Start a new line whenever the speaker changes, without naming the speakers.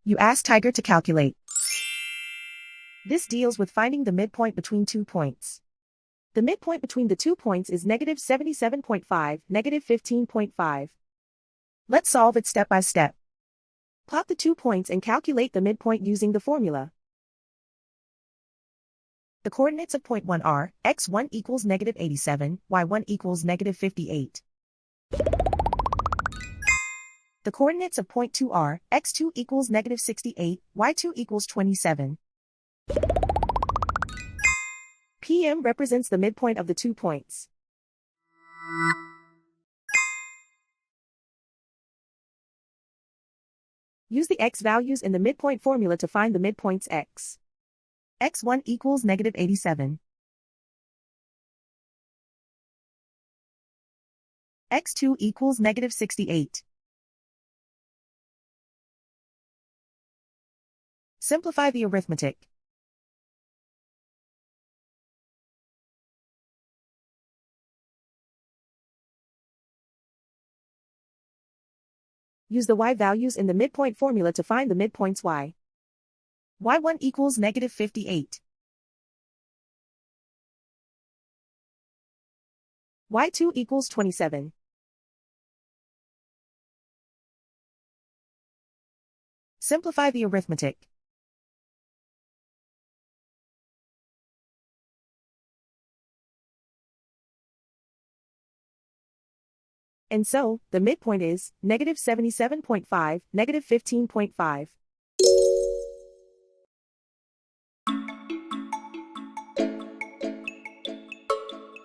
You ask Tiger to calculate. This deals with finding the midpoint between 2 points. The midpoint between the 2 points is negative 77.5, negative 15.5. Let's solve it step by step. Plot the 2 points and calculate the midpoint using the formula. The coordinates of point 1 are, x1 equals negative 87, y1 equals negative 58. The coordinates of point 2 are, x2 equals negative 68, y2 equals 27. PM represents the midpoint of the 2 points. Use the x values in the midpoint formula to find the midpoints x. x1 equals negative 87. x2 equals negative 68. Simplify the arithmetic. Use the y values in the midpoint formula to find the midpoints y. y1 equals negative 58. y2 equals 27. Simplify the arithmetic. And so, the midpoint is negative 77.5, negative 15.5.